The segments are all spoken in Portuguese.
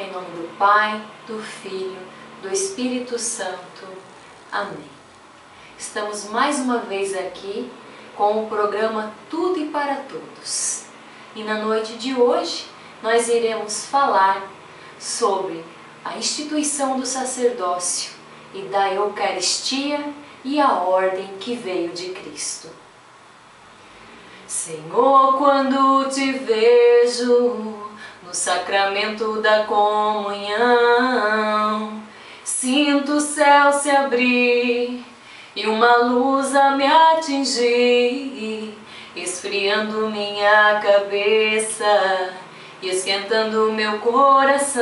Em nome do Pai, do Filho, do Espírito Santo. Amém. Estamos mais uma vez aqui com o programa Tudo e para Todos. E na noite de hoje nós iremos falar sobre a instituição do sacerdócio e da Eucaristia e a ordem que veio de Cristo. Senhor, quando te vejo no sacramento da comunhão, sinto o céu se abrir e uma luz a me atingir, esfriando minha cabeça e esquentando meu coração.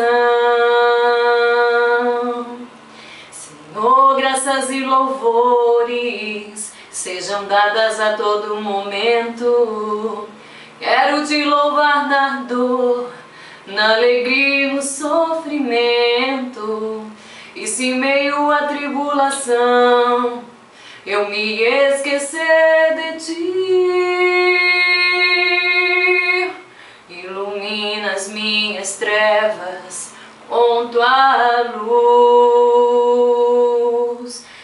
Senhor, graças e louvores sejam dadas a todo momento. Quero te louvar na dor, na alegria e no sofrimento. E se em meio à tribulação eu me esquecer de ti, ilumina as minhas trevas com tua luz.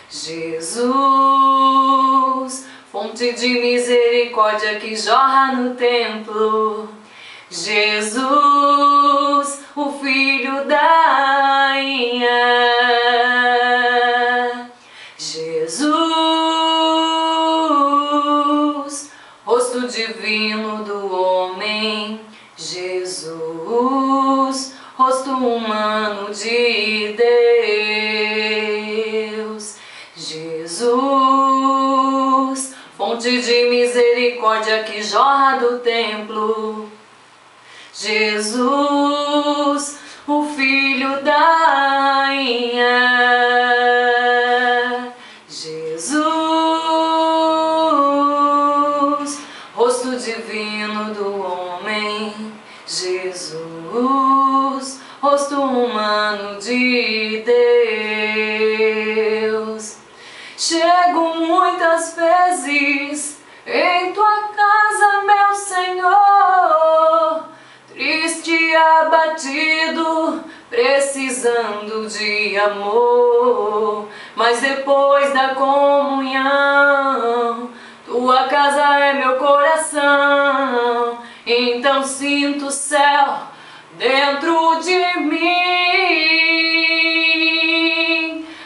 Jesus, fonte de misericórdia que jorra no templo. Jesus, o Filho da rainha. Jesus, rosto divino do homem. Jesus, rosto humano de Deus. Jesus, fonte de misericórdia que jorra do templo. Jesus, o Filho da rainha. Jesus, rosto divino do homem. Jesus, rosto humano de Deus. Chego muitas vezes em tua casa, meu Senhor, triste e abatido, precisando de amor. Mas depois da comunhão, tua casa é meu coração. Então sinto o céu dentro de mim.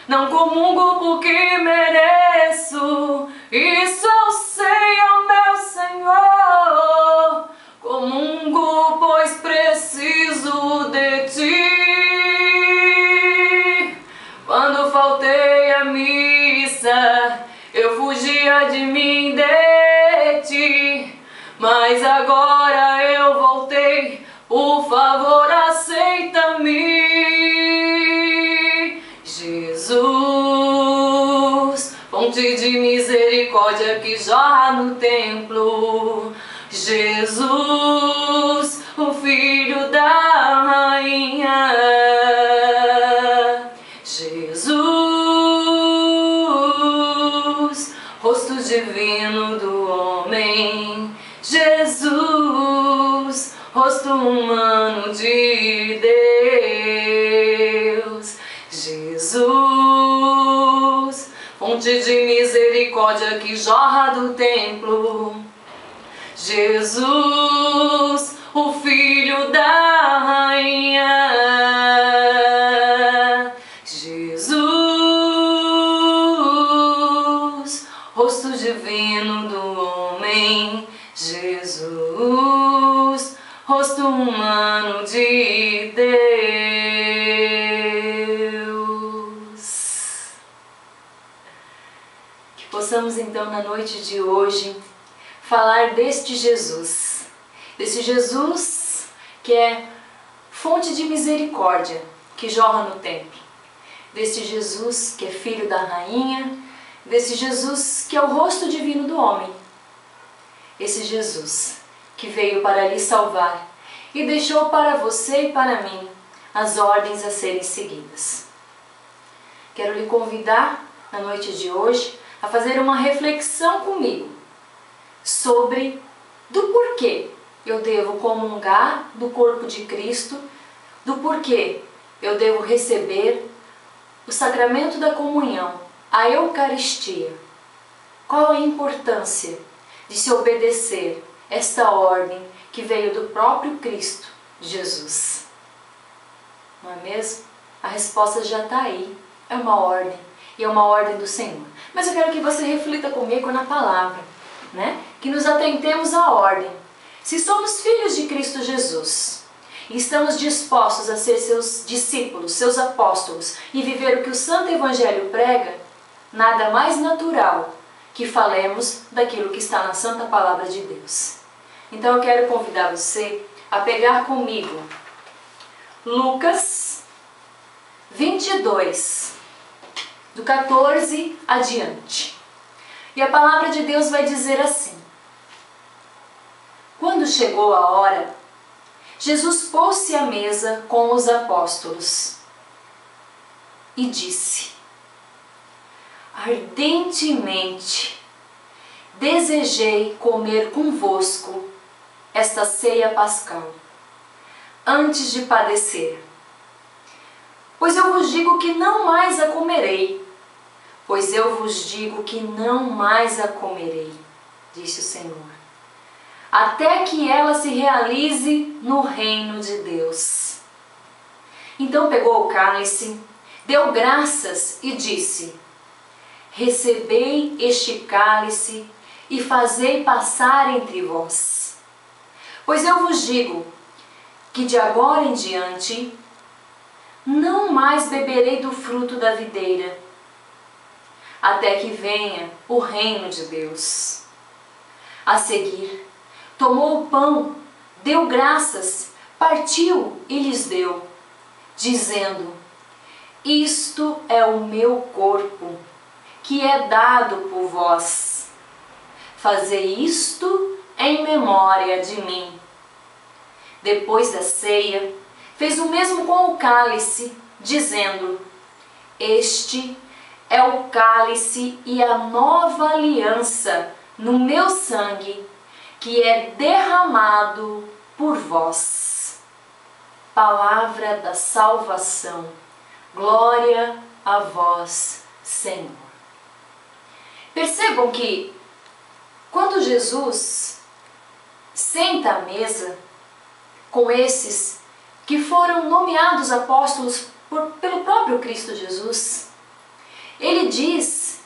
Não comungo porque mereço, isso eu sei, ó meu Senhor. Comungo pois preciso de ti. Quando faltei à missa, eu fugia de mim, de ti. Mas agora eu voltei, por favor aceita-me. Jesus, fonte de misericórdia que jorra no templo. Jesus, o Filho da rainha. Jesus, rosto divino do homem. Jesus, rosto humano de Deus. Jesus, fonte de misericórdia que jorra do templo. Jesus, o Filho da rainha. Jesus, rosto divino do homem. Jesus, rosto humano de Deus. Que possamos então na noite de hoje falar deste Jesus que é fonte de misericórdia que jorra no templo, deste Jesus que é filho da rainha, desse Jesus que é o rosto divino do homem, esse Jesus que veio para lhe salvar e deixou para você e para mim as ordens a serem seguidas. Quero lhe convidar na noite de hoje a fazer uma reflexão comigo sobre do porquê eu devo comungar do corpo de Cristo do porquê eu devo receber o sacramento da comunhão, a Eucaristia. Qual a importância de se obedecer esta ordem que veio do próprio Cristo Jesus? Não é mesmo? A resposta já está aí. É uma ordem, e é uma ordem do Senhor. Mas eu quero que você reflita comigo na palavra, né? Que nos atentemos à ordem. Se somos filhos de Cristo Jesus e estamos dispostos a ser seus discípulos, seus apóstolos e viver o que o Santo Evangelho prega, nada mais natural que falemos daquilo que está na Santa Palavra de Deus. Então eu quero convidar você a pegar comigo Lucas 22, do 14 adiante. E a palavra de Deus vai dizer assim: quando chegou a hora, Jesus pôs-se à mesa com os apóstolos e disse: ardentemente desejei comer convosco esta ceia pascal, antes de padecer. Pois eu vos digo que não mais a comerei. Pois eu vos digo que não mais a comerei, disse o Senhor, até que ela se realize no reino de Deus. Então pegou o cálice, deu graças e disse: recebei este cálice e fazei passar entre vós. Pois eu vos digo que de agora em diante não mais beberei do fruto da videira, até que venha o reino de Deus. A seguir, tomou o pão, deu graças, partiu e lhes deu, dizendo: isto é o meu corpo, que é dado por vós. Fazei isto em memória de mim. Depois da ceia, fez o mesmo com o cálice, dizendo: este é o cálice e a nova aliança no meu sangue, que é derramado por vós. Palavra da salvação. Glória a vós, Senhor. Percebam que quando Jesus senta à mesa com esses que foram nomeados apóstolos pelo próprio Cristo Jesus, ele diz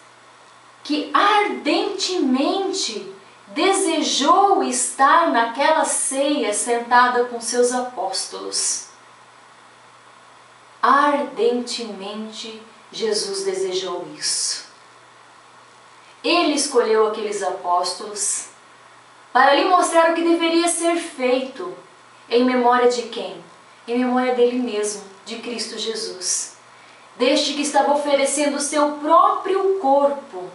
que ardentemente desejou estar naquela ceia sentada com seus apóstolos. Ardentemente Jesus desejou isso. Ele escolheu aqueles apóstolos para lhe mostrar o que deveria ser feito. Em memória de quem? Em memória dele mesmo, de Cristo Jesus. Deste que estava oferecendo o seu próprio corpo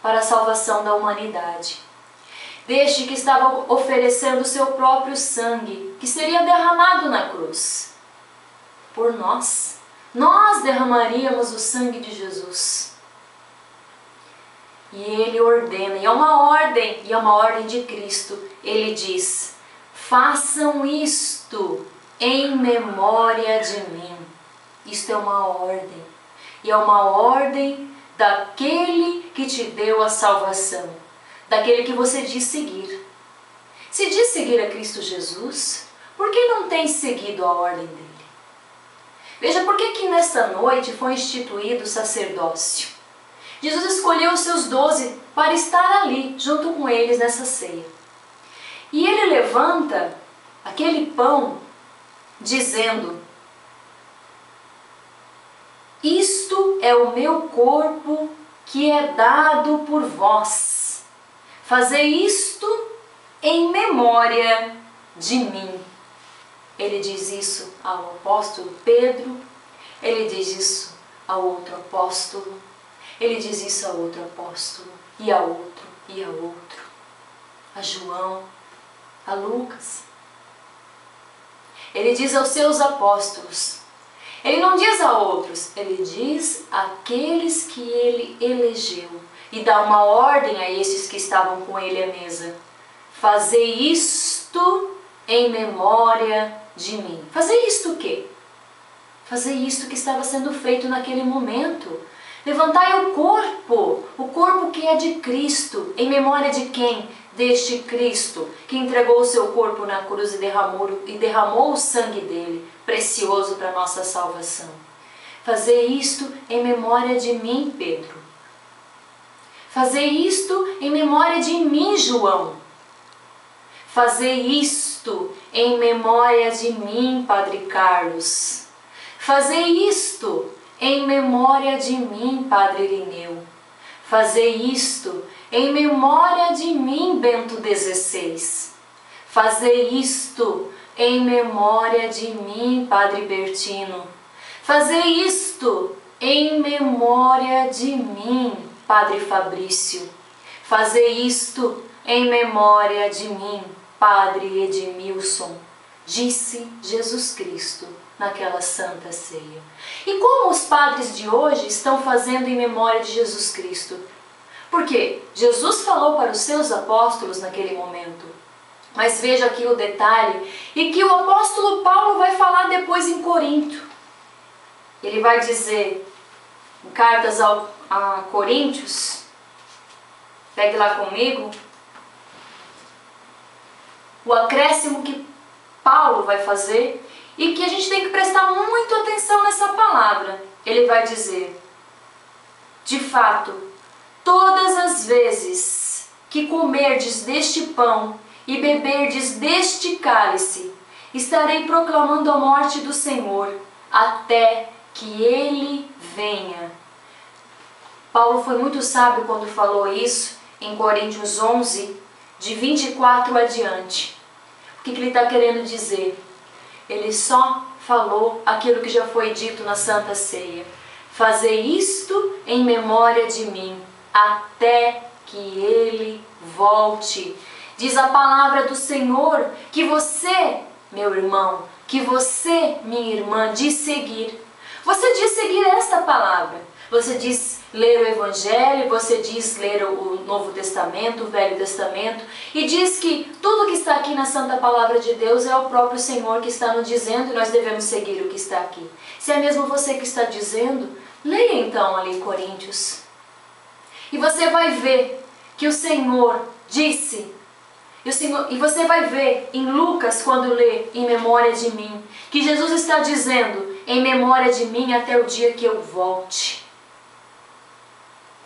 para a salvação da humanidade. Deste que estava oferecendo o seu próprio sangue, que seria derramado na cruz. Por nós. Nós derramaríamos o sangue de Jesus. E ele ordena, e é uma ordem de Cristo. Ele diz: façam isto em memória de mim. Isto é uma ordem. E é uma ordem daquele que te deu a salvação. Daquele que você diz seguir. Se diz seguir a Cristo Jesus, por que não tem seguido a ordem dele? Veja por que nesta noite foi instituído o sacerdócio. Jesus escolheu os seus 12 para estar ali, junto com eles nessa ceia. E ele levanta aquele pão, dizendo: isto é o meu corpo que é dado por vós. Fazei isto em memória de mim. Ele diz isso ao apóstolo Pedro, ele diz isso ao outro apóstolo, ele diz isso a outro apóstolo, e a outro, e a outro, a João, a Lucas. Ele diz aos seus apóstolos, ele não diz a outros, ele diz àqueles que ele elegeu, e dá uma ordem a esses que estavam com ele à mesa: fazei isto em memória de mim. Fazer isto o quê? Fazer isto que estava sendo feito naquele momento. Levantai o corpo que é de Cristo, em memória de quem? Deste Cristo, que entregou o seu corpo na cruz e derramou o sangue dele, precioso para a nossa salvação. Fazer isto em memória de mim, Pedro. Fazer isto em memória de mim, João. Fazer isto em memória de mim, Padre Carlos. Fazer isto em memória de mim, Padre Irineu. Fazer isto em memória de mim, Bento XVI. Fazer isto em memória de mim, Padre Bertino. Fazer isto em memória de mim, Padre Fabrício. Fazer isto em memória de mim, Padre Edmilson, disse Jesus Cristo naquela Santa Ceia. E como os padres de hoje estão fazendo em memória de Jesus Cristo? Porque Jesus falou para os seus apóstolos naquele momento. Mas veja aqui o detalhe, e que o apóstolo Paulo vai falar depois em Corinto. Ele vai dizer, em cartas a Coríntios, pegue lá comigo, o acréscimo que Paulo vai fazer e que a gente tem que prestar muito atenção nessa palavra. Ele vai dizer, de fato, todas as vezes que comerdes deste pão e beberdes deste cálice, estarei proclamando a morte do Senhor, até que Ele venha. Paulo foi muito sábio quando falou isso em Coríntios 11, de 24 adiante. O que ele está querendo dizer? Ele só falou aquilo que já foi dito na Santa Ceia. Fazer isto em memória de mim, até que Ele volte. Diz a palavra do Senhor que você, meu irmão, que você, minha irmã, diz seguir. Você diz seguir esta palavra. Você diz ler o Evangelho, você diz ler o Novo Testamento, o Velho Testamento, e diz que tudo que está aqui na Santa Palavra de Deus é o próprio Senhor que está nos dizendo e nós devemos seguir o que está aqui. Se é mesmo você que está dizendo, leia então ali em Coríntios. E você vai ver que o Senhor disse, e você vai ver em Lucas, quando lê em memória de mim, que Jesus está dizendo, em memória de mim até o dia que eu volte.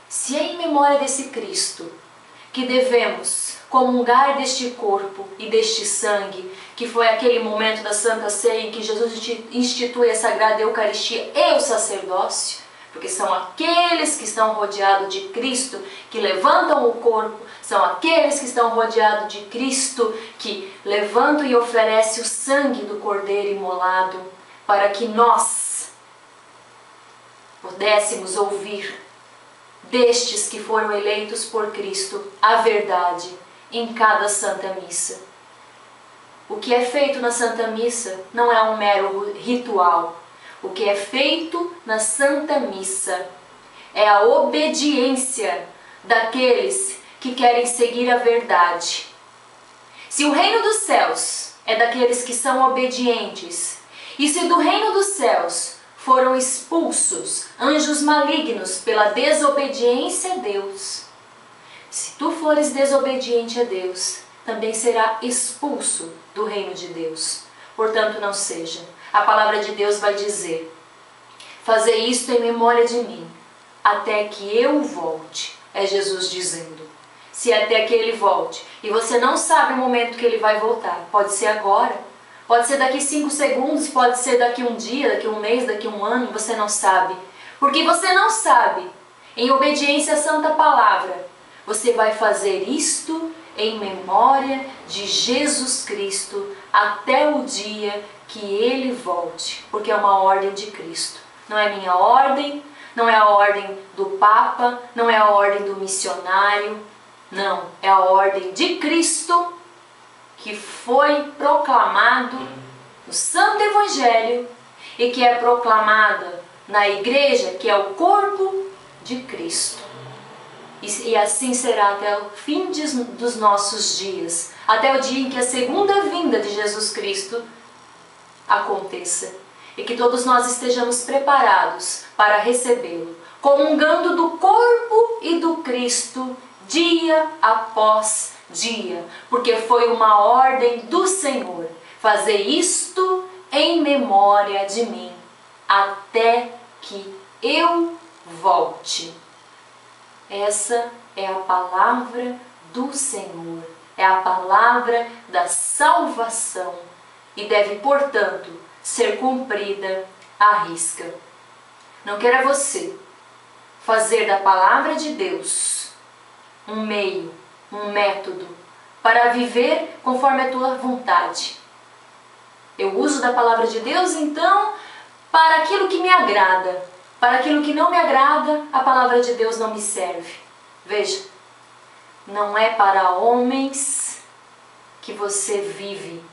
Se é em memória desse Cristo que devemos comungar deste corpo e deste sangue, que foi aquele momento da Santa Ceia em que Jesus institui a Sagrada Eucaristia e o sacerdócio, porque são aqueles que estão rodeados de Cristo que levantam o corpo, são aqueles que estão rodeados de Cristo que levantam e oferecem o sangue do Cordeiro imolado, para que nós pudéssemos ouvir destes que foram eleitos por Cristo a verdade em cada Santa Missa. O que é feito na Santa Missa não é um mero ritual. O que é feito na Santa Missa é a obediência daqueles que querem seguir a verdade. Se o reino dos céus é daqueles que são obedientes, e se do reino dos céus foram expulsos anjos malignos pela desobediência a Deus, se tu fores desobediente a Deus, também será expulso do reino de Deus. Portanto, não seja. A palavra de Deus vai dizer, fazer isto em memória de mim, até que eu volte, é Jesus dizendo. Se até que Ele volte, e você não sabe o momento que Ele vai voltar, pode ser agora, pode ser daqui 5 segundos, pode ser daqui um dia, daqui um mês, daqui um ano, você não sabe. Porque você não sabe, em obediência à Santa Palavra, você vai fazer isto em memória de Jesus Cristo até o dia que Ele volte, porque é uma ordem de Cristo. Não é minha ordem, não é a ordem do Papa, não é a ordem do missionário, não, é a ordem de Cristo que foi proclamado no Santo Evangelho e que é proclamada na igreja, que é o corpo de Cristo. E assim será até o fim dos nossos dias, até o dia em que a segunda vinda de Jesus Cristo aconteça e que todos nós estejamos preparados para recebê-lo, comungando do corpo e do Cristo dia após dia, porque foi uma ordem do Senhor, fazer isto em memória de mim, até que eu volte. Essa é a palavra do Senhor, é a palavra da salvação e deve, portanto, ser cumprida à risca. Não queira você fazer da palavra de Deus um meio, um método para viver conforme a tua vontade. Eu uso da palavra de Deus, então, para aquilo que me agrada. Para aquilo que não me agrada, a palavra de Deus não me serve. Veja, não é para homens que você vive.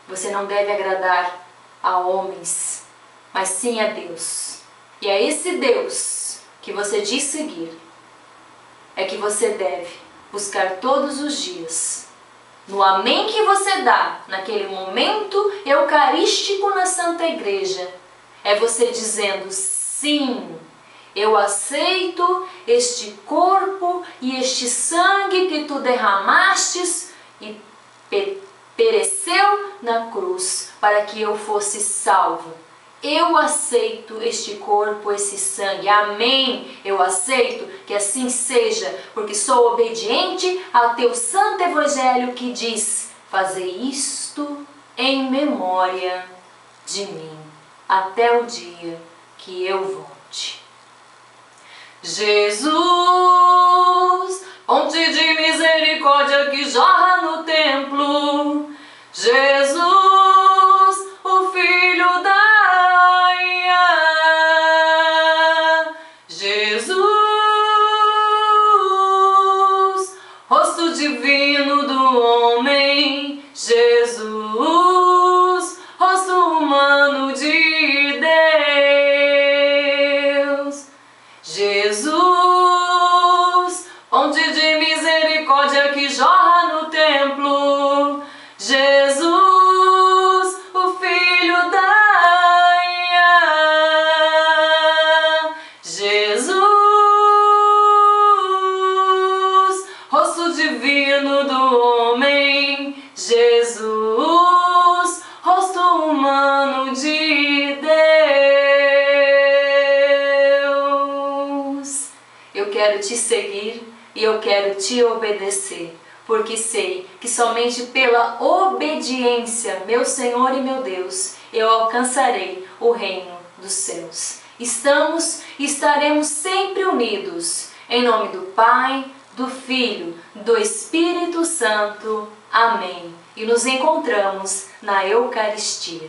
Você não deve agradar a homens, mas sim a Deus. E é esse Deus que você diz seguir, é que você deve buscar todos os dias. No amém que você dá, naquele momento eucarístico na Santa Igreja, é você dizendo: sim, eu aceito este corpo e este sangue que tu derramastes e pereceu na cruz para que eu fosse salvo. Eu aceito este corpo, esse sangue. Amém. Eu aceito que assim seja, porque sou obediente ao teu santo evangelho que diz: fazei isto em memória de mim, até o dia que eu volte. Jesus, fonte de misericórdia que jorra no templo. Jesus, o Filho da Rainha. Jesus, rosto divino do homem. Jesus, rosto humano de Deus. Jesus, fonte de misericórdia que jorra no templo. Jesus, o Filho da Rainha. Jesus, rosto divino do homem. Jesus, rosto humano de Deus. Eu quero te seguir e eu quero te obedecer, porque sei que somente pela obediência, meu Senhor e meu Deus, eu alcançarei o reino dos céus. Estamos e estaremos sempre unidos. Em nome do Pai, do Filho, do Espírito Santo. Amém. E nos encontramos na Eucaristia.